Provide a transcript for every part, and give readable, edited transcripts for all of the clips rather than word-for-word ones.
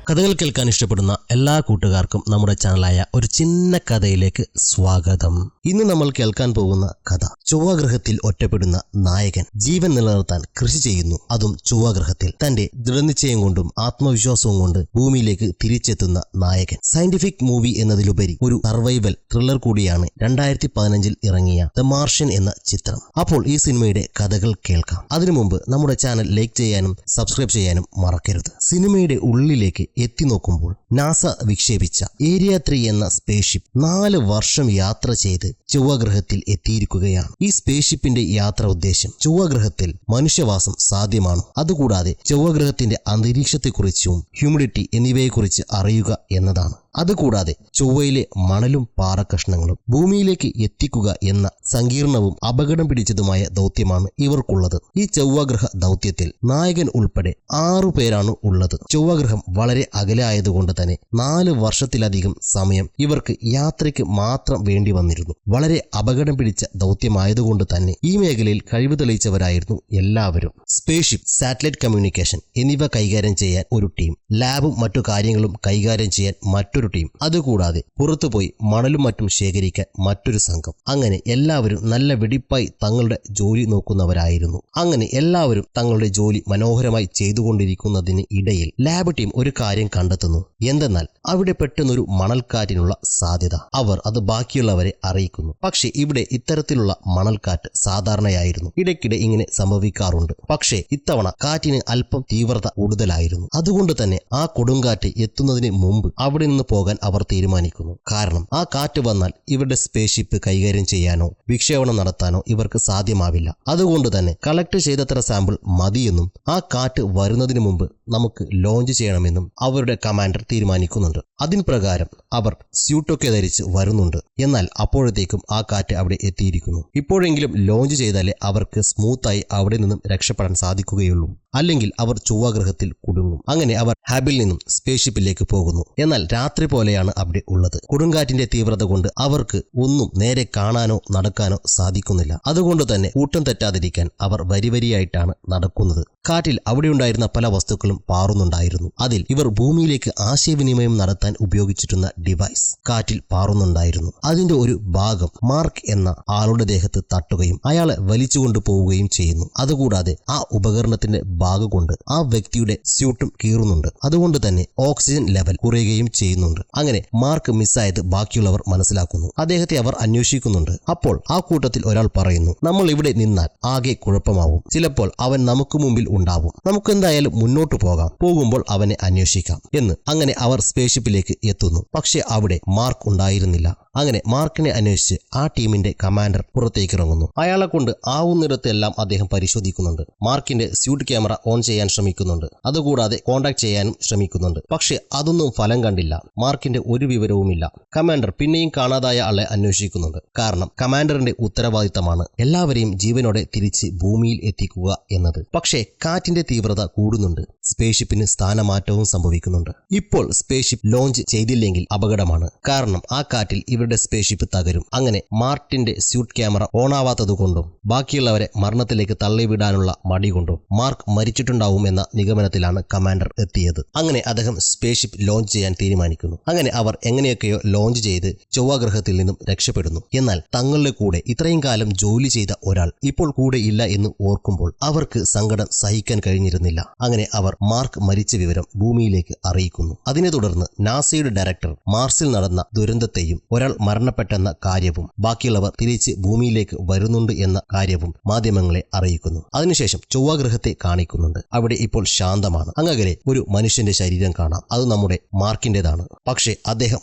കഥകൾ കേൾക്കാൻ ഇഷ്ടപ്പെടുന്ന എല്ലാ കൂട്ടുകാർക്കും നമ്മുടെ ചാനലായ ഒരു ചിന്ന കഥയിലേക്ക് സ്വാഗതം. ഇന്ന് നമ്മൾ കേൾക്കാൻ പോകുന്ന കഥ ചൊവ്വാഗ്രഹത്തിൽ ഒറ്റപ്പെടുന്ന നായകൻ ജീവൻ നിലനിർത്താൻ കൃഷി ചെയ്യുന്നു. അതും ചൊവ്വാഗ്രഹത്തിൽ. തന്റെ ദൃഢനിശ്ചയം കൊണ്ടും ആത്മവിശ്വാസവും കൊണ്ട് ഭൂമിയിലേക്ക് തിരിച്ചെത്തുന്ന നായകൻ. സയന്റിഫിക് മൂവി എന്നതിലുപരി ഒരു സർവൈവൽ ത്രില്ലർ കൂടിയാണ് 2015 ഇറങ്ങിയ ദ മാർഷ്യൻ എന്ന ചിത്രം. അപ്പോൾ ഈ സിനിമയുടെ കഥകൾ കേൾക്കാം. അതിനു മുമ്പ് നമ്മുടെ ചാനൽ ലൈക്ക് ചെയ്യാനും സബ്സ്ക്രൈബ് ചെയ്യാനും മറക്കരുത്. സിനിമയുടെ ഉള്ളിലേക്ക് എത്തി നോക്കുമ്പോൾ നാസ വിക്ഷേപിച്ച ഏരിയ 3 എന്ന സ്പേസ്ഷിപ്പ് 4 വർഷം യാത്ര ചെയ്ത് ചൊവ്വാഗ്രഹത്തിൽ എത്തിയിരിക്കുകയാണ്. ഈ സ്പേസ്ഷിപ്പിന്റെ യാത്ര ഉദ്ദേശം ചൊവ്വാഗ്രഹത്തിൽ മനുഷ്യവാസം സാധ്യമാണോ, അതുകൂടാതെ ചൊവ്വാഗ്രഹത്തിന്റെ അന്തരീക്ഷത്തെക്കുറിച്ചും ഹ്യൂമിഡിറ്റി എന്നിവയെക്കുറിച്ച് അറിയുക എന്നതാണ്. അതുകൂടാതെ ചൊവ്വയിലെ മണലും പാറക്കഷ്ണങ്ങളും ഭൂമിയിലേക്ക് എത്തിക്കുക എന്ന സങ്കീർണവും അപകടം പിടിച്ചതുമായ ദൗത്യമാണ് ഇവർക്കുള്ളത്. ഈ ചൊവ്വാഗ്രഹ ദൗത്യത്തിൽ നായകൻ ഉൾപ്പെടെ 6 പേരാണ് ഉള്ളത്. ചൊവ്വാഗ്രഹം വളരെ അകലെ ആയതുകൊണ്ട് തന്നെ 4 വർഷത്തിലധികം സമയം ഇവർക്ക് യാത്രയ്ക്ക് മാത്രം വേണ്ടി വന്നിരുന്നു. വളരെ അപകടം പിടിച്ച ദൗത്യമായതുകൊണ്ട് തന്നെ ഈ മേഖലയിൽ കഴിവ് തെളിയിച്ചവരായിരുന്നു എല്ലാവരും. സ്പേസ്ഷിപ്പ്, സാറ്റലൈറ്റ് കമ്മ്യൂണിക്കേഷൻ എന്നിവ കൈകാര്യം ചെയ്യാൻ ഒരു ടീം, ലാബും മറ്റു കാര്യങ്ങളും കൈകാര്യം ചെയ്യാൻ മറ്റൊരു ടീം, അതുകൂടാതെ പുറത്തുപോയി മണലും മറ്റും ശേഖരിക്കാൻ മറ്റൊരു സംഘം. അങ്ങനെ എല്ലാവരും നല്ല വെടിപ്പായി തങ്ങളുടെ ജോലി നോക്കുന്നവരായിരുന്നു. അങ്ങനെ എല്ലാവരും തങ്ങളുടെ ജോലി മനോഹരമായി ചെയ്തുകൊണ്ടിരിക്കുന്നതിന് ഇടയിൽ ലാബ് ടീം ഒരു കാര്യം കണ്ടെത്തുന്നു. എന്തെന്നാൽ അവിടെ പെട്ടെന്നൊരു മണൽക്കാറ്റിനുള്ള സാധ്യത. അവർ അത് ബാക്കിയുള്ളവരെ അറിയിക്കുന്നു. പക്ഷേ ഇവിടെ ഇത്തരത്തിലുള്ള മണൽക്കാറ്റ് സാധാരണയായിരുന്നു. ഇടയ്ക്കിടെ ഇങ്ങനെ സംഭവിക്കാറുണ്ട്. പക്ഷേ ഇത്തവണ കാറ്റിന് അല്പം തീവ്രത കൂടുതലായിരുന്നു. അതുകൊണ്ട് തന്നെ ആ കൊടുങ്കാറ്റ് എത്തുന്നതിന് മുമ്പ് അവിടെ നിന്ന് പോകാൻ അവർ തീരുമാനിക്കുന്നു. കാരണം ആ കാറ്റ് വന്നാൽ ഇവരുടെ സ്പേസ്ഷിപ്പ് കൈകാര്യം ചെയ്യാനോ വിക്ഷേപണം നടത്താനോ ഇവർക്ക് സാധ്യമാവില്ല. അതുകൊണ്ട് തന്നെ കളക്ട് ചെയ്തത്ര സാമ്പിൾ മതിയെന്നും ആ കാറ്റ് വരുന്നതിന് മുമ്പ് നമുക്ക് ലോഞ്ച് ചെയ്യണമെന്നും അവരുടെ കമാൻഡർ തീരുമാനിക്കുന്നുണ്ട്. അതിന് പ്രകാരം അവർ സ്യൂട്ടൊക്കെ ധരിച്ച് വരുന്നുണ്ട്. എന്നാൽ അപ്പോഴത്തേക്കും ആ കാറ്റ് അവിടെ എത്തിയിരിക്കുന്നു. ഇപ്പോഴെങ്കിലും ലോഞ്ച് ചെയ്താലേ അവർക്ക് സ്മൂത്തായി അവിടെ നിന്നും രക്ഷപ്പെടാൻ സാധിക്കുകയുള്ളൂ. അല്ലെങ്കിൽ അവർ ചൊവ്വാഗ്രഹത്തിൽ കുടുങ്ങും. അങ്ങനെ അവർ ഹാബിൽ നിന്നും സ്പേസ്ഷിപ്പിലേക്ക് പോകുന്നു. എന്നാൽ രാത്രി പോലെയാണ് അവിടെ ഉള്ളത്. കൊടുങ്കാറ്റിന്റെ തീവ്രത കൊണ്ട് അവർക്ക് ഒന്നും നേരെ കാണാനോ നടക്കാനോ സാധിക്കുന്നില്ല. അതുകൊണ്ട് തന്നെ കൂട്ടം തെറ്റാതിരിക്കാൻ അവർ വരിവരിയായിട്ടാണ് നടക്കുന്നത്. കാറ്റിൽ അവിടെയുണ്ടായിരുന്ന പല വസ്തുക്കളും പാറുന്നുണ്ടായിരുന്നു. അതിൽ ഇവർ ഭൂമിയിലേക്ക് ആശയവിനിമയം നടത്താൻ ഉപയോഗിച്ചിരുന്ന ഡിവൈസ് കാറ്റിൽ പാറുന്നുണ്ടായിരുന്നു. അതിന്റെ ഒരു ഭാഗം മാർക്ക് എന്ന ആളുടെ ദേഹത്ത് തട്ടുകയും അയാളെ വലിച്ചുകൊണ്ടു പോവുകയും ചെയ്യുന്നു. അതുകൂടാതെ ആ ഉപകരണത്തിന്റെ ഭാഗം കൊണ്ട് ആ വ്യക്തിയുടെ സ്യൂട്ടും കീറുന്നുണ്ട്. അതുകൊണ്ട് തന്നെ ഓക്സിജൻ ലെവൽ കുറയുകയും ചെയ്യുന്നുണ്ട്. അങ്ങനെ മാർക്ക് മിസ്സായത് ബാക്കിയുള്ളവർ മനസ്സിലാക്കുന്നു. അദ്ദേഹത്തെ അവർ അന്വേഷിക്കുന്നുണ്ട്. അപ്പോൾ ആ കൂട്ടത്തിൽ ഒരാൾ പറയുന്നു, നമ്മൾ ഇവിടെ നിന്നാൽ ആകെ കുഴപ്പമാവും. ചിലപ്പോൾ അവൻ നമുക്ക് മുമ്പിൽ ഉണ്ടാവും. നമുക്കെന്തായാലും മുന്നോട്ട് പോകാം. പോകുമ്പോൾ അവനെ അന്വേഷിക്കാം എന്ന്. അങ്ങനെ അവർ സ്പേസ്ഷിപ്പിലേക്ക് എത്തുന്നു. പക്ഷെ അവിടെ മാർക്ക് ഉണ്ടായിരുന്നില്ല. അങ്ങനെ മാർക്കിനെ അന്വേഷിച്ച് ആ ടീമിന്റെ കമാൻഡർ പുറത്തേക്ക് ഇറങ്ങുന്നു. അയാളെ കൊണ്ട് ആവുന്നിടത്തെല്ലാം അദ്ദേഹം പരിശോധിക്കുന്നുണ്ട്. മാർക്കിന്റെ സ്യൂട്ട് ക്യാമറ ഓൺ ചെയ്യാൻ ശ്രമിക്കുന്നുണ്ട്. അതുകൂടാതെ കോണ്ടാക്ട് ചെയ്യാനും ശ്രമിക്കുന്നുണ്ട്. പക്ഷെ അതൊന്നും ഫലം കണ്ടില്ല. മാർക്കിന്റെ ഒരു വിവരവുമില്ല. കമാൻഡർ പിന്നെയും കാണാതായ ആളെ അന്വേഷിക്കുന്നുണ്ട്. കാരണം കമാൻഡറിന്റെ ഉത്തരവാദിത്തമാണ് എല്ലാവരെയും ജീവനോടെ തിരിച്ച് ഭൂമിയിൽ എത്തിക്കുക എന്നത്. പക്ഷേ കാറ്റിന്റെ തീവ്രത കൂടുന്നുണ്ട്. സ്പേസ്ഷിപ്പിന് സ്ഥാനമാറ്റവും സംഭവിക്കുന്നുണ്ട്. ഇപ്പോൾ സ്പേസ്ഷിപ്പ് ലോഞ്ച് ചെയ്തില്ലെങ്കിൽ അപകടമാണ്. കാരണം ആ കാറ്റിൽ ഇവരുടെ സ്പേസ്ഷിപ്പ് തകരും. അങ്ങനെ മാർട്ടിന്റെ സ്യൂട്ട് ക്യാമറ ഓണാവാത്തതുകൊണ്ടും ബാക്കിയുള്ളവരെ മരണത്തിലേക്ക് തള്ളിവിടാനുള്ള മടി കൊണ്ടും മാർക്ക് മരിച്ചിട്ടുണ്ടാവും എന്ന നിഗമനത്തിലാണ് കമാൻഡർ എത്തിയത്. അങ്ങനെ അദ്ദേഹം സ്പേസ്ഷിപ്പ് ലോഞ്ച് ചെയ്യാൻ തീരുമാനിക്കുന്നു. അങ്ങനെ അവർ എങ്ങനെയൊക്കെയോ ലോഞ്ച് ചെയ്ത് ചൊവ്വാഗ്രഹത്തിൽ നിന്നും രക്ഷപ്പെടുന്നു. എന്നാൽ തങ്ങളുടെ കൂടെ ഇത്രയും കാലം ജോലി ചെയ്ത ഒരാൾ ഇപ്പോൾ കൂടെ ഇല്ല എന്ന് ഓർക്കുമ്പോൾ അവർക്ക് സങ്കടം സഹിക്കാൻ കഴിഞ്ഞിരുന്നില്ല. അങ്ങനെ അവർ മാർക്ക് മരിച്ച വിവരം ഭൂമിയിലേക്ക് അറിയിക്കുന്നു. അതിനെ തുടർന്ന് നാസയുടെ ഡയറക്ടർ മാർസിൽ നടന്ന ദുരന്തത്തെയും ഒരാൾ മരണപ്പെട്ടെന്ന കാര്യവും ബാക്കിയുള്ളവർ തിരിച്ച് ഭൂമിയിലേക്ക് വരുന്നുണ്ട് എന്ന കാര്യവും മാധ്യമങ്ങളെ അറിയിക്കുന്നു. അതിനുശേഷം ചൊവ്വാഗ്രഹത്തെ കാണിക്കുന്നുണ്ട്. അവിടെ ഇപ്പോൾ ശാന്തമാണ്. അങ്ങകലെ ഒരു മനുഷ്യന്റെ ശരീരം കാണാം. അത് നമ്മുടെ മാർക്കിന്റേതാണ്. പക്ഷേ അദ്ദേഹം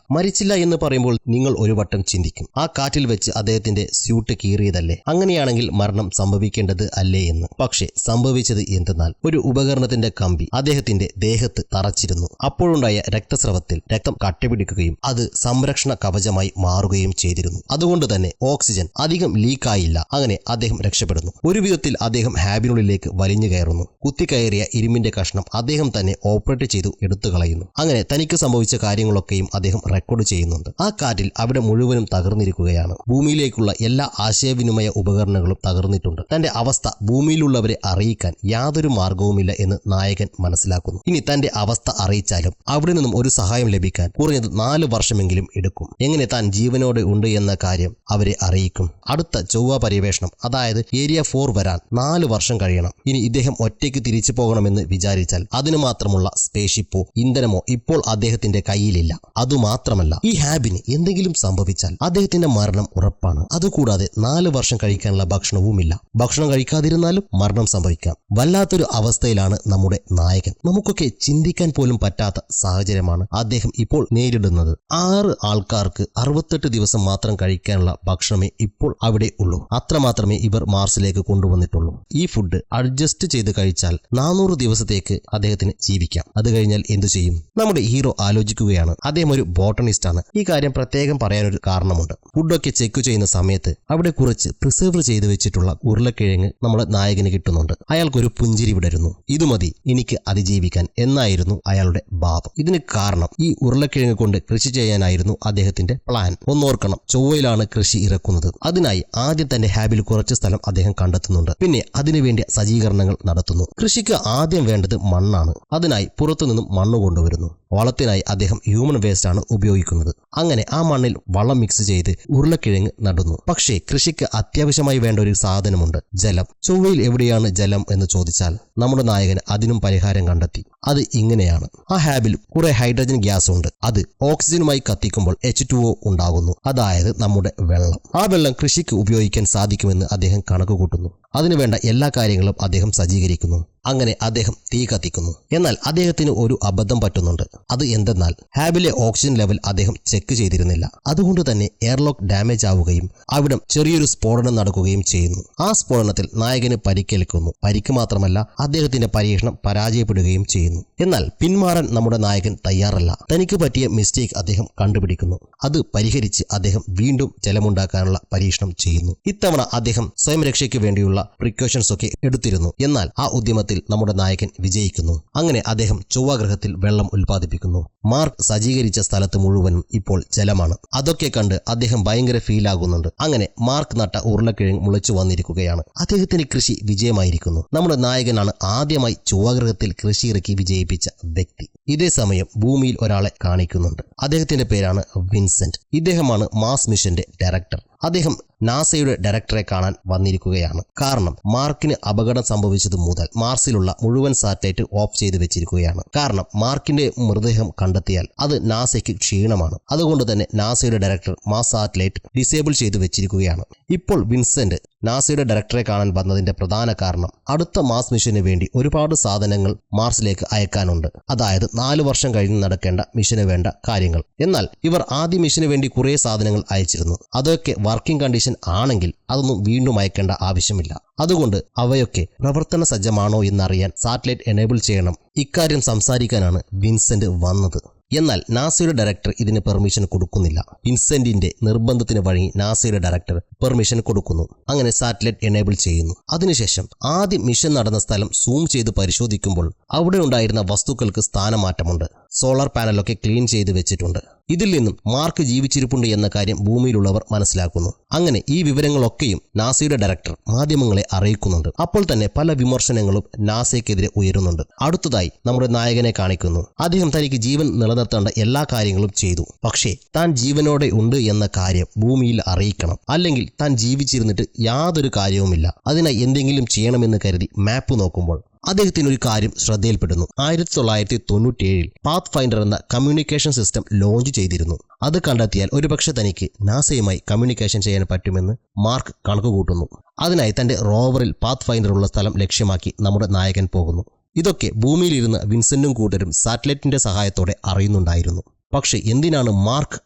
മരിച്ചില്ല എന്ന് പറയുമ്പോൾ നിങ്ങൾ ഒരു വട്ടം ചിന്തിക്കും, ആ കാറ്റിൽ വെച്ച് അദ്ദേഹത്തിന്റെ സ്യൂട്ട് കീറിയതല്ലേ, അങ്ങനെയാണെങ്കിൽ മരണം സംഭവിക്കേണ്ടത് അല്ലേ എന്ന്. പക്ഷേ സംഭവിച്ചത് എന്തെന്നാൽ ഒരു ഉപകരണത്തിന്റെ കമ്പി അദ്ദേഹത്തിന്റെ ദേഹത്ത് തറച്ചിരുന്നു. അപ്പോഴുണ്ടായ രക്തസ്രവത്തിൽ രക്തം കട്ടപിടിക്കുകയും അത് സംരക്ഷണ കവചമായി മാറുകയും ചെയ്തിരുന്നു. അതുകൊണ്ട് തന്നെ ഓക്സിജൻ അധികം ലീക്കായില്ല. അങ്ങനെ അദ്ദേഹം രക്ഷപ്പെടുന്നു. ഒരു വിധത്തിൽ അദ്ദേഹം ഹാബിനുള്ളിലേക്ക് വലിഞ്ഞു കയറുന്നു. കുത്തിക്കയറിയ ഇരുമ്പിന്റെ കഷ്ണം അദ്ദേഹം തന്നെ ഓപ്പറേറ്റ് ചെയ്തു എടുത്തു കളയുന്നു. അങ്ങനെ തനിക്ക് സംഭവിച്ച കാര്യങ്ങളൊക്കെയും അദ്ദേഹം റെക്കോർഡ് ചെയ്യുന്നുണ്ട്. ആ കാറ്റിൽ അവിടെ മുഴുവനും തകർന്നിരിക്കുകയാണ്. ഭൂമിയിലേക്കുള്ള എല്ലാ ആശയവിനിമയ ഉപകരണങ്ങളും തകർന്നിട്ടുണ്ട്. തന്റെ അവസ്ഥ ഭൂമിയിലുള്ളവരെ അറിയിക്കാൻ യാതൊരു മാർഗവുമില്ല എന്ന് എന്ന് നായകൻ മനസ്സിലാക്കുന്നു. ഇനി തന്റെ അവസ്ഥ അറിയിച്ചാലും അവിടെ നിന്നും ഒരു സഹായം ലഭിക്കാൻ കുറഞ്ഞത് 4 വർഷമെങ്കിലും എടുക്കും. എങ്ങനെ താൻ ജീവനോടെ ഉണ്ട് എന്ന കാര്യം അവരെ അറിയിക്കും? അടുത്ത ചൊവ്വ പര്യവേഷണം, അതായത് ഏരിയ 4 വരാൻ 4 വർഷം കഴിയണം. ഇനി ഇദ്ദേഹം ഒറ്റയ്ക്ക് തിരിച്ചു പോകണമെന്ന് വിചാരിച്ചാൽ അതിനു മാത്രമുള്ള സ്പേസ്ഷിപ്പോ ഇന്ധനമോ ഇപ്പോൾ അദ്ദേഹത്തിന്റെ കയ്യിലില്ല. അതുമാത്രമല്ല, ഈ ഹാബിന് എന്തെങ്കിലും സംഭവിച്ചാൽ അദ്ദേഹത്തിന്റെ മരണം ഉറപ്പാണ്. അതുകൂടാതെ 4 വർഷം കഴിക്കാനുള്ള ഭക്ഷണവുമില്ല. ഭക്ഷണം കഴിക്കാതിരുന്നാലും മരണം സംഭവിക്കാം. വല്ലാത്തൊരു അവസ്ഥയിലാണ് നമ്മുടെ നായകൻ. നമുക്കൊക്കെ ചിന്തിക്കാൻ പോലും പറ്റാത്ത സാഹചര്യമാണ് അദ്ദേഹം ഇപ്പോൾ നേരിടുന്നത്. 6 ആൾക്കാർക്ക് 68 ദിവസം മാത്രം കഴിക്കാനുള്ള ഭക്ഷണമേ ഇപ്പോൾ അവിടെ ഉള്ളൂ. അത്രമാത്രമേ ഇവർ മാർസിലേക്ക് കൊണ്ടുവന്നിട്ടുള്ളൂ. ഈ ഫുഡ് അഡ്ജസ്റ്റ് ചെയ്ത് കഴിച്ചാൽ 400 ദിവസത്തേക്ക് അദ്ദേഹത്തിന് ജീവിക്കാം. അത് കഴിഞ്ഞാൽ എന്തു ചെയ്യും? നമ്മുടെ ഹീറോ ആലോചിക്കുകയാണ്. അദ്ദേഹം ഒരു ബോട്ടണിസ്റ്റ് ആണ്. ഈ കാര്യം പ്രത്യേകം പറയാനൊരു കാരണമുണ്ട്. ഫുഡൊക്കെ ചെക്ക് ചെയ്യുന്ന സമയത്ത് അവിടെ കുറച്ച് പ്രിസർവ് ചെയ്ത് വെച്ചിട്ടുള്ള ഉരുളക്കിഴങ്ങ് നമ്മുടെ നായകന് കിട്ടുന്നുണ്ട്. അയാൾക്കൊരു പുഞ്ചിരി വിടരുന്നു. ഇത് മതി എനിക്ക് അതിജീവിക്കാൻ എന്നായിരുന്നു അയാളുടെ ഭാവം. ഇതിന് കാരണം ഈ ഉരുളക്കിഴങ്ങ് കൊണ്ട് കൃഷി ചെയ്യാനായിരുന്നു അദ്ദേഹത്തിന്റെ പ്ലാൻ. ഒന്നോർക്കണം, ചൊവ്വയിലാണ് കൃഷി ഇറക്കുന്നത്. അതിനായി ആദ്യം തന്റെ ഹാബിൽ കുറച്ച് സ്ഥലം അദ്ദേഹം കണ്ടെത്തുന്നുണ്ട്. പിന്നെ അതിനുവേണ്ടി സജ്ജീകരണങ്ങൾ നടത്തുന്നു. കൃഷിക്ക് ആദ്യം വേണ്ടത് മണ്ണാണ്. അതിനായി പുറത്തുനിന്നും മണ്ണ് കൊണ്ടുവരുന്നു. വളത്തിനായി അദ്ദേഹം ഹ്യൂമൻ വേസ്റ്റ് ആണ് ഉപയോഗിക്കുന്നത്. അങ്ങനെ ആ മണ്ണിൽ വളം മിക്സ് ചെയ്ത് ഉരുളക്കിഴങ്ങ് നടുന്നു. പക്ഷേ കൃഷിക്ക് അത്യാവശ്യമായി വേണ്ട ഒരു സാധനമുണ്ട്, ജലം. ചൊവ്വയിൽ എവിടെയാണ് ജലം എന്ന് ചോദിച്ചാൽ നമ്മുടെ നായകൻ അതിനും പരിഹാരം കണ്ടെത്തി. അത് ഇങ്ങനെയാണ്. ആ ഹാബിൽ കുറെ ഹൈഡ്രജൻ ഗ്യാസ് ഉണ്ട്. അത് ഓക്സിജനുമായി കത്തിക്കുമ്പോൾ H2O ഉണ്ടാകുന്നു. അതായത് നമ്മുടെ വെള്ളം. ആ വെള്ളം കൃഷിക്ക് ഉപയോഗിക്കാൻ സാധിക്കുമെന്ന് അദ്ദേഹം കണക്ക് കൂട്ടുന്നു. അതിനുവേണ്ട എല്ലാ കാര്യങ്ങളും അദ്ദേഹം സജ്ജീകരിക്കുന്നു. അങ്ങനെ അദ്ദേഹം തീ കത്തിക്കുന്നു. എന്നാൽ അദ്ദേഹത്തിന് ഒരു അബദ്ധം പറ്റുന്നുണ്ട്. അത് എന്തെന്നാൽ ഹാബിലെ ഓക്സിജൻ ലെവൽ അദ്ദേഹം ചെക്ക് ചെയ്തിരുന്നില്ല. അതുകൊണ്ട് തന്നെ എയർലോക്ക് ഡാമേജ് ആവുകയും അവിടം ചെറിയൊരു സ്ഫോടനം നടക്കുകയും ചെയ്യുന്നു. ആ സ്ഫോടനത്തിൽ നായകന് പരിക്കേൽക്കുന്നു. പരിക്ക് മാത്രമല്ല, അദ്ദേഹത്തിന്റെ പരീക്ഷണം പരാജയപ്പെടുകയും ചെയ്യുന്നു. എന്നാൽ പിന്മാറാൻ നമ്മുടെ നായകൻ തയ്യാറല്ല. തനിക്ക് പറ്റിയ മിസ്റ്റേക്ക് അദ്ദേഹം കണ്ടുപിടിക്കുന്നു. അത് പരിഹരിച്ച് അദ്ദേഹം വീണ്ടും ജലമുണ്ടാക്കാനുള്ള പരീക്ഷണം ചെയ്യുന്നു. ഇത്തവണ അദ്ദേഹം സ്വയം രക്ഷയ്ക്ക് വേണ്ടിയുള്ള പ്രിക്കോഷൻസ് ഒക്കെ എടുത്തിരുന്നു. എന്നാൽ ആ ഉദ്യമത്തിൽ നമ്മുടെ നായകൻ വിജയിക്കുന്നു. അങ്ങനെ അദ്ദേഹം ചൊവ്വാഗ്രഹത്തിൽ വെള്ളം ഉൽപ്പാദിപ്പിക്കുന്നു. മാർക്ക് സജ്ജീകരിച്ച സ്ഥലത്ത് മുഴുവനും ഇപ്പോൾ ജലമാണ്. അതൊക്കെ കണ്ട് അദ്ദേഹം ഭയങ്കര ഫീൽ ആകുന്നുണ്ട്. അങ്ങനെ മാർക്ക് നട്ട ഉരുളക്കിഴങ്ങ് മുളച്ചു വന്നിരിക്കുകയാണ്. അദ്ദേഹത്തിന്റെ കൃഷി വിജയമായിരിക്കുന്നു. നമ്മുടെ നായകനാണ് ആദ്യമായി ചൊവ്വാഗ്രഹത്തിൽ കൃഷി ഇറക്കി വിജയിപ്പിച്ച വ്യക്തി. ഇതേ സമയം ഭൂമിയിൽ ഒരാളെ കാണിക്കുന്നുണ്ട്. അദ്ദേഹത്തിന്റെ പേരാണ് വിൻസെന്റ്. ഇദ്ദേഹമാണ് മാസ് മിഷന്റെ ഡയറക്ടർ. അദ്ദേഹം നാസയുടെ ഡയറക്ടറെ കാണാൻ വന്നിരിക്കുകയാണ്. കാരണം മാർക്കിന് അപകടം സംഭവിച്ചതു മുതൽ മാർസിലുള്ള മുഴുവൻ സാറ്റലൈറ്റ് ഓഫ് ചെയ്ത് വെച്ചിരിക്കുകയാണ്. കാരണം മാർക്കിന്റെ മൃതദേഹം കണ്ടെത്തിയാൽ അത് നാസയ്ക്ക് ക്ഷീണമാണ്. അതുകൊണ്ട് തന്നെ നാസയുടെ ഡയറക്ടർ മാസ് സാറ്റലൈറ്റ് ഡിസേബിൾ ചെയ്ത് വെച്ചിരിക്കുകയാണ്. ഇപ്പോൾ വിൻസെന്റ് നാസയുടെ ഡയറക്ടറെ കാണാൻ വന്നതിന്റെ പ്രധാന കാരണം അടുത്ത മാസ് മിഷന് വേണ്ടി ഒരുപാട് സാധനങ്ങൾ മാർസിലേക്ക് അയക്കാനുണ്ട്. അതായത് 4 വർഷം കഴിഞ്ഞ് നടക്കേണ്ട മിഷന് വേണ്ട കാര്യങ്ങൾ. എന്നാൽ ഇവർ ആദ്യ മിഷന് വേണ്ടി കുറേ സാധനങ്ങൾ അയച്ചിരുന്നു. അതൊക്കെ വർക്കിംഗ് കണ്ടീഷൻ ആണെങ്കിൽ അതൊന്നും വീണ്ടും അയക്കേണ്ട ആവശ്യമില്ല. അതുകൊണ്ട് അവയൊക്കെ പ്രവർത്തന സജ്ജമാണോ എന്നറിയാൻ സാറ്റലൈറ്റ് എനേബിൾ ചെയ്യണം. ഇക്കാര്യം സംസാരിക്കാനാണ് വിൻസെന്റ് വന്നത്. എന്നാൽ നാസയുടെ ഡയറക്ടർ ഇതിന് പെർമിഷൻ കൊടുക്കുന്നില്ല. വിൻസെന്റിന്റെ നിർബന്ധത്തിന് വഴങ്ങി നാസയുടെ ഡയറക്ടർ പെർമിഷൻ കൊടുക്കുന്നു. അങ്ങനെ സാറ്റലൈറ്റ് എനേബിൾ ചെയ്യുന്നു. അതിനുശേഷം ആദ്യം മിഷൻ നടന്ന സ്ഥലം സൂം ചെയ്ത് പരിശോധിക്കുമ്പോൾ അവിടെ ഉണ്ടായിരുന്ന വസ്തുക്കൾക്ക് സ്ഥാനമാറ്റമുണ്ട്. സോളാർ പാനലൊക്കെ ക്ലീൻ ചെയ്ത് വെച്ചിട്ടുണ്ട്. ഇതിൽ നിന്നും മാർക്ക് ജീവിച്ചിരിപ്പുണ്ട് എന്ന കാര്യം ഭൂമിയിലുള്ളവർ മനസ്സിലാക്കുന്നു. അങ്ങനെ ഈ വിവരങ്ങളൊക്കെയും നാസയുടെ ഡയറക്ടർ മാധ്യമങ്ങളെ അറിയിക്കുന്നുണ്ട്. അപ്പോൾ തന്നെ പല വിമർശനങ്ങളും നാസയ്ക്കെതിരെ ഉയരുന്നുണ്ട്. അടുത്തതായി നമ്മുടെ നായകനെ കാണിക്കുന്നു. അദ്ദേഹം തനിക്ക് ജീവൻ നിലനിർത്തേണ്ട എല്ലാ കാര്യങ്ങളും ചെയ്തു. പക്ഷേ താൻ ജീവനോടെ ഉണ്ട് എന്ന കാര്യം ഭൂമിയിൽ അറിയിക്കണം. അല്ലെങ്കിൽ താൻ ജീവിച്ചിരുന്നിട്ട് യാതൊരു കാര്യവുമില്ല. അതിനായി എന്തെങ്കിലും ചെയ്യണമെന്ന് കരുതി മാപ്പ് നോക്കുമ്പോൾ അദ്ദേഹത്തിന് ഒരു കാര്യം ശ്രദ്ധയിൽപ്പെടുന്നു. 1997 പാത്ത് ഫൈൻഡർ എന്ന കമ്മ്യൂണിക്കേഷൻ സിസ്റ്റം ലോഞ്ച് ചെയ്തിരുന്നു. അത് കണ്ടെത്തിയാൽ ഒരുപക്ഷെ തനിക്ക് നാസയുമായി കമ്മ്യൂണിക്കേഷൻ ചെയ്യാൻ പറ്റുമെന്ന് മാർക്ക് കണക്കുകൂട്ടുന്നു. അതിനായി തന്റെ റോവറിൽ പാത്ത് ഫൈൻഡർ ഉള്ള സ്ഥലം ലക്ഷ്യമാക്കി നമ്മുടെ നായകൻ പോകുന്നു. ഇതൊക്കെ ഭൂമിയിലിരുന്ന വിൻസെന്റും കൂട്ടരും സാറ്റലൈറ്റിന്റെ സഹായത്തോടെ അറിയുന്നുണ്ടായിരുന്നു. പക്ഷെ എന്തിനാണ് മാർക്ക്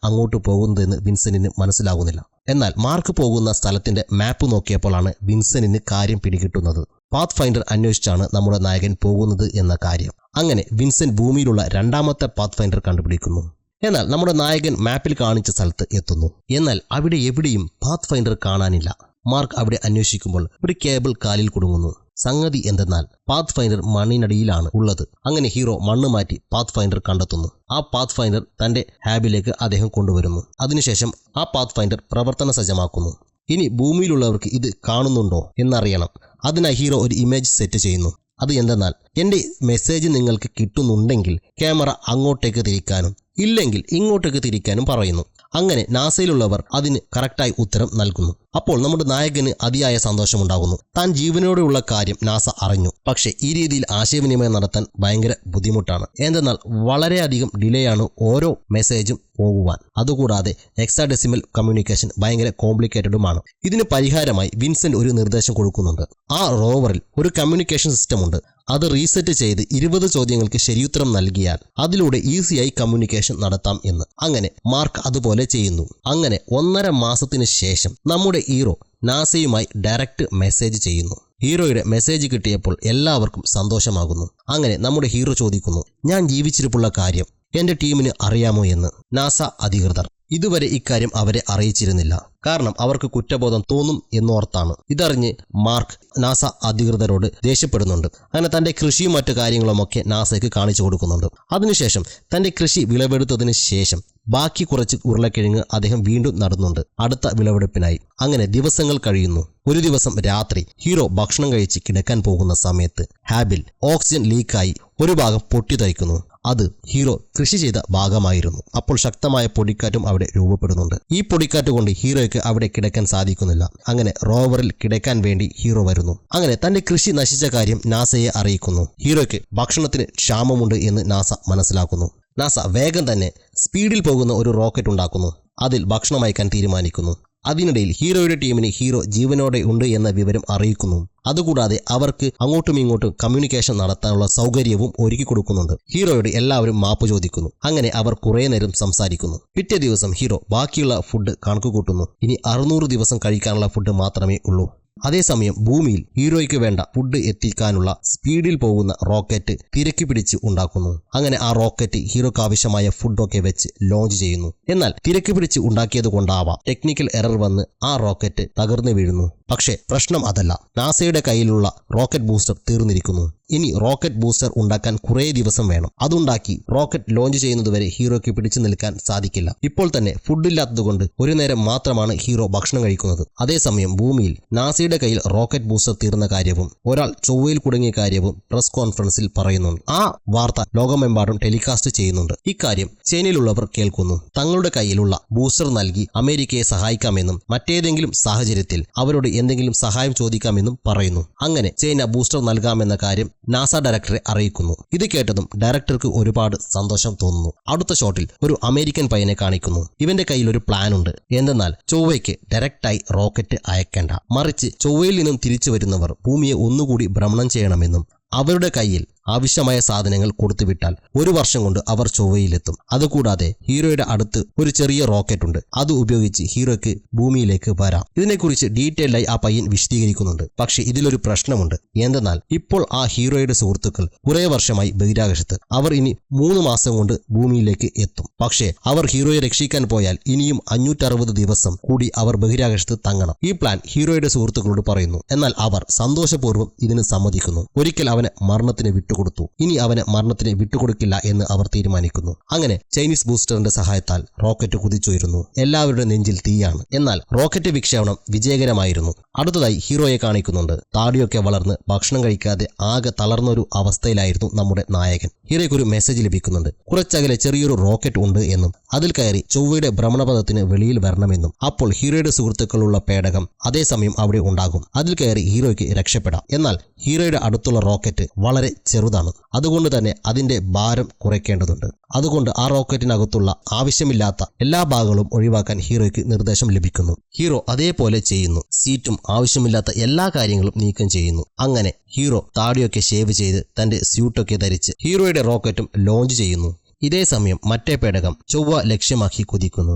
അങ്ങോട്ട് പോകുന്നതെന്ന് വിൻസെന്റിന് മനസ്സിലാകുന്നില്ല. എന്നാൽ മാർക്ക് പോകുന്ന സ്ഥലത്തിന്റെ മാപ്പ് നോക്കിയപ്പോഴാണ് വിൻസെന്റിന് കാര്യം പിടികിട്ടുന്നത്. പാത്ത് ഫൈൻഡർ അന്വേഷിച്ചാണ് നമ്മുടെ നായകൻ പോകുന്നത് എന്ന കാര്യം. അങ്ങനെ വിൻസെന്റ് ഭൂമിയിലുള്ള രണ്ടാമത്തെ പാത്ത് ഫൈൻഡർ കണ്ടുപിടിക്കുന്നു. എന്നാൽ നമ്മുടെ നായകൻ മാപ്പിൽ കാണിച്ച സ്ഥലത്ത് എത്തുന്നു. എന്നാൽ അവിടെ എവിടെയും പാത്ത് ഫൈൻഡർ കാണാനില്ല. മാർക്ക് അവിടെ അന്വേഷിക്കുമ്പോൾ ഒരു കേബിൾ കാലിൽ കുടുങ്ങുന്നു. സംഗതി എന്തെന്നാൽ പാത്ത് ഫൈൻഡർ മണ്ണിനടിയിലാണ് ഉള്ളത്. അങ്ങനെ ഹീറോ മണ്ണ് മാറ്റി പാത്ത് ഫൈൻഡർ കണ്ടെത്തുന്നു. ആ പാത്ത് ഫൈൻഡർ തന്റെ ഹാബിലേക്ക് അദ്ദേഹം കൊണ്ടുവരുന്നു. അതിനുശേഷം ആ പാത്ത് ഫൈൻഡർ പ്രവർത്തന സജ്ജമാക്കുന്നു. ഇനി ഭൂമിയിലുള്ളവർക്ക് ഇത് കാണുന്നുണ്ടോ എന്നറിയണം. അതിനായി ഹീറോ ഒരു ഇമേജ് സെറ്റ് ചെയ്യുന്നു. അത് എന്തെന്നാൽ എൻ്റെ മെസ്സേജ് നിങ്ങൾക്ക് കിട്ടുന്നുണ്ടെങ്കിൽ ക്യാമറ അങ്ങോട്ടേക്ക് തിരിക്കാനും ഇല്ലെങ്കിൽ ഇങ്ങോട്ടേക്ക് തിരിക്കാനും പറയുന്നു. അങ്ങനെ നാസയിലുള്ളവർ അതിന് കറക്റ്റായി ഉത്തരം നൽകുന്നു. അപ്പോൾ നമ്മുടെ നായകന് അതിയായ സന്തോഷമുണ്ടാകുന്നു. താൻ ജീവനോടെയുള്ള കാര്യം നാസ അറിഞ്ഞു. പക്ഷേ ഈ രീതിയിൽ ആശയവിനിമയം നടത്താൻ ഭയങ്കര ബുദ്ധിമുട്ടാണ്. എന്തെന്നാൽ വളരെയധികം ഡിലേ ആണ് ഓരോ മെസ്സേജും പോകുവാൻ. അതുകൂടാതെ ഹെക്സാഡെസിമൽ കമ്മ്യൂണിക്കേഷൻ ഭയങ്കര കോംപ്ലിക്കേറ്റഡുമാണ്. ഇതിന് പരിഹാരമായി വിൻസെന്റ് ഒരു നിർദ്ദേശം കൊടുക്കുന്നുണ്ട്. ആ റോവറിൽ ഒരു കമ്മ്യൂണിക്കേഷൻ സിസ്റ്റം ഉണ്ട്. അത് റീസെറ്റ് ചെയ്ത് 20 ചോദ്യങ്ങൾക്ക് ശരിയുത്തരം നൽകിയാൽ അതിലൂടെ ഈസിയായി കമ്മ്യൂണിക്കേഷൻ നടത്താം എന്ന്. അങ്ങനെ മാർക്ക് അതുപോലെ ചെയ്യുന്നു. അങ്ങനെ 1.5 മാസത്തിന് ശേഷം നമ്മുടെ ഹീറോ നാസയുമായി ഡയറക്റ്റ് മെസ്സേജ് ചെയ്യുന്നു. ഹീറോയുടെ മെസ്സേജ് കിട്ടിയപ്പോൾ എല്ലാവർക്കും സന്തോഷമാകുന്നു. അങ്ങനെ നമ്മുടെ ഹീറോ ചോദിക്കുന്നു, ഞാൻ ജീവിച്ചിരിപ്പുള്ള കാര്യം എന്റെ ടീമിന് അറിയാമോ എന്ന്. നാസ അധികൃതർ ഇതുവരെ ഇക്കാര്യം അവരെ അറിയിച്ചിരുന്നില്ല. കാരണം അവർക്ക് കുറ്റബോധം തോന്നും എന്നോർത്താണ്. ഇതറിഞ്ഞ് മാർക്ക് നാസ അധികൃതരോട് ദേഷ്യപ്പെടുന്നുണ്ട്. അങ്ങനെ തന്റെ കൃഷിയും മറ്റു കാര്യങ്ങളുമൊക്കെ നാസയ്ക്ക് കാണിച്ചു കൊടുക്കുന്നുണ്ട്. അതിനുശേഷം തന്റെ കൃഷി വിളവെടുത്തതിന് ശേഷം ബാക്കി കുറച്ച് ഉരുളക്കിഴങ്ങ് അദ്ദേഹം വീണ്ടും നടുന്നുണ്ട് അടുത്ത വിളവെടുപ്പിനായി. അങ്ങനെ ദിവസങ്ങൾ കഴിയുന്നു. ഒരു ദിവസം രാത്രി ഹീറോ ഭക്ഷണം കഴിച്ച് കിടക്കാൻ പോകുന്ന സമയത്ത് ഹാബിൽ ഓക്സിജൻ ലീക്കായി ഒരു ഭാഗം പൊട്ടിത്തെറിക്കുന്നു. അത് ഹീറോ കൃഷി ചെയ്ത ഭാഗമായിരുന്നു. അപ്പോൾ ശക്തമായ പൊടിക്കാറ്റും അവിടെ രൂപപ്പെടുന്നുണ്ട്. ഈ പൊടിക്കാറ്റ് കൊണ്ട് ഹീറോയ്ക്ക് അവിടെ കിടക്കാൻ സാധിക്കുന്നില്ല. അങ്ങനെ റോവറിൽ കിടക്കാൻ വേണ്ടി ഹീറോ വരുന്നു. അങ്ങനെ തന്റെ കൃഷി നശിച്ച കാര്യം നാസയെ അറിയിക്കുന്നു. ഹീറോയ്ക്ക് ഭക്ഷണത്തിന് ക്ഷാമമുണ്ട് എന്ന് നാസ മനസ്സിലാക്കുന്നു. നാസ വേഗം തന്നെ സ്പീഡിൽ പോകുന്ന ഒരു റോക്കറ്റ് ഉണ്ടാക്കുന്നു. അതിൽ ഭക്ഷണം അയക്കാൻ തീരുമാനിക്കുന്നു. അതിനിടയിൽ ഹീറോയുടെ ടീമിന് ഹീറോ ജീവനോടെ ഉണ്ട് എന്ന വിവരം അറിയിക്കുന്നു. അതുകൂടാതെ അവർക്ക് അങ്ങോട്ടും ഇങ്ങോട്ടും കമ്മ്യൂണിക്കേഷൻ നടത്താനുള്ള സൗകര്യവും ഒരുക്കി കൊടുക്കുന്നുണ്ട്. ഹീറോയോട് എല്ലാവരും മാപ്പ് ചോദിക്കുന്നു. അങ്ങനെ അവർ കുറേ നേരം സംസാരിക്കുന്നു. പിറ്റേ ദിവസം ഹീറോ ബാക്കിയുള്ള ഫുഡ് കണക്കുകൂട്ടുന്നു. ഇനി 600 ദിവസം കഴിക്കാനുള്ള ഫുഡ് മാത്രമേ ഉള്ളൂ. അതേസമയം ഭൂമിയിൽ ഹീറോയ്ക്ക് വേണ്ട ഫുഡ് എത്തിക്കാനുള്ള സ്പീഡിൽ പോകുന്ന റോക്കറ്റ് തിരക്കി പിടിച്ച് ഉണ്ടാക്കുന്നു. അങ്ങനെ ആ റോക്കറ്റ് ഹീറോയ്ക്ക് ആവശ്യമായ ഫുഡൊക്കെ വെച്ച് ലോഞ്ച് ചെയ്യുന്നു. എന്നാൽ തിരക്കി പിടിച്ച് ഉണ്ടാക്കിയത് കൊണ്ടാവാം ടെക്നിക്കൽ എറർ വന്ന് ആ റോക്കറ്റ് തകർന്നു വീഴുന്നു. പക്ഷേ പ്രശ്നം അതല്ല. നാസയുടെ കയ്യിലുള്ള റോക്കറ്റ് ബൂസ്റ്റർ തീർന്നിരിക്കുന്നു. ഇനി റോക്കറ്റ് ബൂസ്റ്റർ ഉണ്ടാക്കാൻ കുറേ ദിവസം വേണം. അതുണ്ടാക്കി റോക്കറ്റ് ലോഞ്ച് ചെയ്യുന്നതുവരെ ഹീറോയ്ക്ക് പിടിച്ചു നിൽക്കാൻ സാധിക്കില്ല. ഇപ്പോൾ തന്നെ ഫുഡില്ലാത്തതുകൊണ്ട് ഒരു നേരം മാത്രമാണ് ഹീറോ ഭക്ഷണം കഴിക്കുന്നത്. അതേസമയം ഭൂമിയിൽ നാസയുടെ കയ്യിൽ റോക്കറ്റ് ബൂസ്റ്റർ തീർന്ന കാര്യവും ഒരാൾ ചൊവ്വയിൽ കുടുങ്ങിയ കാര്യവും പ്രസ് കോൺഫറൻസിൽ പറയുന്നുണ്ട്. ആ വാർത്ത ലോകമെമ്പാടും ടെലികാസ്റ്റ് ചെയ്യുന്നുണ്ട്. ഇക്കാര്യം ചൈനയിലുള്ളവർ കേൾക്കുന്നു. തങ്ങളുടെ കയ്യിലുള്ള ബൂസ്റ്റർ നൽകി അമേരിക്കയെ സഹായിക്കാമെന്നും മറ്റേതെങ്കിലും സാഹചര്യത്തിൽ അവരോട് എന്തെങ്കിലും സഹായം ചോദിക്കാമെന്നും പറയുന്നു. അങ്ങനെ ചൈന ബൂസ്റ്റർ നൽകാമെന്ന കാര്യം നാസ ഡയറക്ടറെ അറിയിക്കുന്നു. ഇത് കേട്ടതും ഡയറക്ടർക്ക് ഒരുപാട് സന്തോഷം തോന്നുന്നു. അടുത്ത ഷോട്ടിൽ ഒരു അമേരിക്കൻ പയ്യനെ കാണിക്കുന്നു. ഇവന്റെ കയ്യിൽ ഒരു പ്ലാൻ ഉണ്ട്. എന്തെന്നാൽ ചൊവ്വയ്ക്ക് ഡയറക്റ്റായി റോക്കറ്റ് അയക്കേണ്ട, മറിച്ച് ചൊവ്വയിൽ നിന്നും തിരിച്ചു വരുന്നവർ ഭൂമിയെ ഒന്നുകൂടി ഭ്രമണം ചെയ്യണമെന്നും അവരുടെ കയ്യിൽ ആവശ്യമായ സാധനങ്ങൾ കൊടുത്തുവിട്ടാൽ 1 വർഷം കൊണ്ട് അവർ ചൊവ്വയിലെത്തും. അതുകൂടാതെ ഹീറോയുടെ അടുത്ത് ഒരു ചെറിയ റോക്കറ്റ് ഉണ്ട്. അത് ഉപയോഗിച്ച് ഹീറോയ്ക്ക് ഭൂമിയിലേക്ക് വരാം. ഇതിനെക്കുറിച്ച് ഡീറ്റെയിൽഡായി ആ പയ്യൻ വിശദീകരിക്കുന്നുണ്ട്. പക്ഷെ ഇതിലൊരു പ്രശ്നമുണ്ട്. എന്തെന്നാൽ ഇപ്പോൾ ആ ഹീറോയുടെ സുഹൃത്തുക്കൾ കുറേ വർഷമായി ബഹിരാകാശത്ത്. അവർ ഇനി 3 മാസം കൊണ്ട് ഭൂമിയിലേക്ക് എത്തും. പക്ഷേ അവർ ഹീറോയെ രക്ഷിക്കാൻ പോയാൽ ഇനിയും 560 ദിവസം കൂടി അവർ ബഹിരാകാശത്ത് തങ്ങണം. ഈ പ്ലാൻ ഹീറോയുടെ സുഹൃത്തുക്കളോട് പറയുന്നു. എന്നാൽ അവർ സന്തോഷപൂർവ്വം ഇതിന് സമ്മതിക്കുന്നു. ഒരിക്കൽ അവനെ മരണത്തിന് വിട്ടുകൊടുത്തു. ഇനി അവനെ മരണത്തിന് വിട്ടുകൊടുക്കില്ല എന്ന് അവർ തീരുമാനിക്കുന്നു. അങ്ങനെ ചൈനീസ് ബൂസ്റ്ററിന്റെ സഹായത്താൽ റോക്കറ്റ് കുതിച്ചുയരുന്നു. എല്ലാവരുടെ നെഞ്ചിൽ തീയാണ്. എന്നാൽ റോക്കറ്റ് വിക്ഷേപണം വിജയകരമായിരുന്നു. അടുത്തതായി ഹീറോയെ കാണിക്കുന്നുണ്ട്. താടിയൊക്കെ വളർന്ന് ഭക്ഷണം കഴിക്കാതെ ആകെ തളർന്നൊരു അവസ്ഥയിലായിരുന്നു നമ്മുടെ നായകൻ. ഹീറോയ്ക്ക് ഒരു മെസ്സേജ് ലഭിക്കുന്നുണ്ട്. കുറച്ചകലെ ചെറിയൊരു റോക്കറ്റ് ഉണ്ട് എന്നും അതിൽ കയറി ചൊവ്വയുടെ ഭ്രമണപഥത്തിന് വെളിയിൽ വരണമെന്നും. അപ്പോൾ ഹീറോയുടെ സുഹൃത്തുക്കളുള്ള പേടകം അതേസമയം അവിടെ ഉണ്ടാകും. അതിൽ കയറി ഹീറോയ്ക്ക് രക്ഷപ്പെടാം. എന്നാൽ ഹീറോയുടെ അടുത്തുള്ള റോക്കറ്റ് വളരെ ചെറുതാണ്. അതുകൊണ്ട് തന്നെ അതിന്റെ ഭാരം കുറയ്ക്കേണ്ടതുണ്ട്. അതുകൊണ്ട് ആ റോക്കറ്റിനകത്തുള്ള ആവശ്യമില്ലാത്ത എല്ലാ ഭാഗങ്ങളും ഒഴിവാക്കാൻ ഹീറോയ്ക്ക് നിർദ്ദേശം ലഭിക്കുന്നു. ഹീറോ അതേപോലെ ചെയ്യുന്നു. സീറ്റും ആവശ്യമില്ലാത്ത എല്ലാ കാര്യങ്ങളും നീക്കം ചെയ്യുന്നു. അങ്ങനെ ഹീറോ താടിയൊക്കെ ഷേവ് ചെയ്ത് തന്റെ സ്യൂട്ടൊക്കെ ധരിച്ച് ഹീറോയുടെ റോക്കറ്റും ലോഞ്ച് ചെയ്യുന്നു. ഇതേ സമയം മറ്റേ പേടകം ചൊവ്വ ലക്ഷ്യമാക്കി കുതിക്കുന്നു.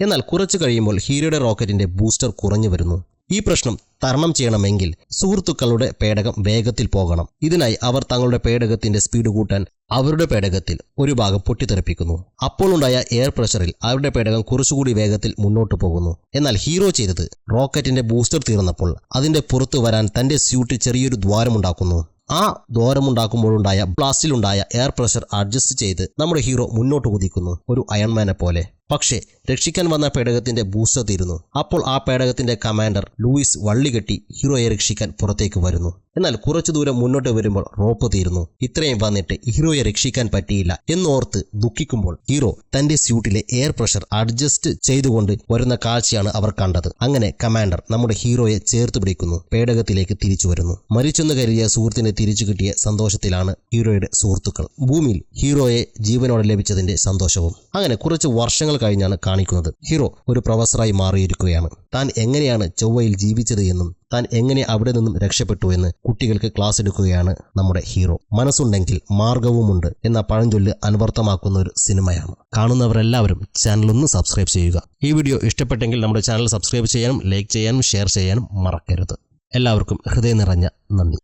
എന്നാൽ കുറച്ചു കഴിയുമ്പോൾ ഹീറോയുടെ റോക്കറ്റിന്റെ ബൂസ്റ്റർ കുറഞ്ഞു വരുന്നു. ഈ പ്രശ്നം തരണം ചെയ്യണമെങ്കിൽ സുഹൃത്തുക്കളുടെ പേടകം വേഗത്തിൽ പോകണം. ഇതിനായി അവർ തങ്ങളുടെ പേടകത്തിന്റെ സ്പീഡ് കൂട്ടാൻ അവരുടെ പേടകത്തിൽ ഒരു ഭാഗം പൊട്ടിത്തെറിപ്പിക്കുന്നു. അപ്പോൾ ഉണ്ടായ എയർ പ്രഷറിൽ അവരുടെ പേടകം കുറച്ചുകൂടി വേഗത്തിൽ മുന്നോട്ട് പോകുന്നു. എന്നാൽ ഹീറോ ചെയ്തത് റോക്കറ്റിന്റെ ബൂസ്റ്റർ തീർന്നപ്പോൾ അതിന്റെ പുറത്തു വരാൻ തന്റെ സ്യൂട്ട് ചെറിയൊരു ദ്വാരമുണ്ടാക്കുന്നു. ആ ദ്വാരമുണ്ടാക്കുമ്പോഴുണ്ടായ ബ്ലാസ്റ്റിലുണ്ടായ എയർ പ്രഷർ അഡ്ജസ്റ്റ് ചെയ്ത് നമ്മുടെ ഹീറോ മുന്നോട്ട് കുതിക്കുന്നു, ഒരു അയൺമാനെ പോലെ. പക്ഷേ രക്ഷിക്കാൻ വന്ന പേടകത്തിന്റെ ബൂസ്റ്റർ തീരുന്നു. അപ്പോൾ ആ പേടകത്തിന്റെ കമാൻഡർ ലൂയിസ് വള്ളികെട്ടി ഹീറോയെ രക്ഷിക്കാൻ പുറത്തേക്ക് വരുന്നു. എന്നാൽ കുറച്ചു ദൂരം മുന്നോട്ട് വരുമ്പോൾ റോപ്പ് തീരുന്നു. ഇത്രയും വന്നിട്ട് ഹീറോയെ രക്ഷിക്കാൻ പറ്റിയില്ല എന്നോർത്ത് ദുഃഖിക്കുമ്പോൾ ഹീറോ തന്റെ സ്യൂട്ടിലെ എയർ പ്രഷർ അഡ്ജസ്റ്റ് ചെയ്തുകൊണ്ട് വരുന്ന കാഴ്ചയാണ് അവർ കണ്ടത്. അങ്ങനെ കമാൻഡർ നമ്മുടെ ഹീറോയെ ചേർത്ത് പിടിക്കുന്നു. പേടകത്തിലേക്ക് തിരിച്ചു വരുന്നു. മരിച്ചെന്ന് കരുതിയ സുഹൃത്തിനെ തിരിച്ചു കിട്ടിയ സന്തോഷത്തിലാണ് ഹീറോയുടെ സുഹൃത്തുക്കൾ. ഭൂമിയിൽ ഹീറോയെ ജീവനോടെ ലഭിച്ചതിന്റെ സന്തോഷവും. അങ്ങനെ കുറച്ച് വർഷങ്ങൾ കഴിഞ്ഞാണ് കാണിക്കുന്നത്. ഹീറോ ഒരു പ്രൊഫസറായി മാറിയിരിക്കുകയാണ്. താൻ എങ്ങനെയാണ് ചൊവ്വയിൽ ജീവിച്ചത് എന്നും താൻ എങ്ങനെ അവിടെ നിന്നും രക്ഷപ്പെട്ടു എന്ന് കുട്ടികൾക്ക് ക്ലാസ് എടുക്കുകയാണ് നമ്മുടെ ഹീറോ. മനസ്സുണ്ടെങ്കിൽ മാർഗവുമുണ്ട് എന്ന പഴഞ്ചൊല്ല് അനവർത്ഥമാക്കുന്ന ഒരു സിനിമയാണ്. കാണുന്നവരെല്ലാവരും ചാനൽ ഒന്ന് സബ്സ്ക്രൈബ് ചെയ്യുക. ഈ വീഡിയോ ഇഷ്ടപ്പെട്ടെങ്കിൽ നമ്മുടെ ചാനൽ സബ്സ്ക്രൈബ് ചെയ്യാനും ലൈക്ക് ചെയ്യാനും ഷെയർ ചെയ്യാനും മറക്കരുത്. എല്ലാവർക്കും ഹൃദയം നിറഞ്ഞ നന്ദി.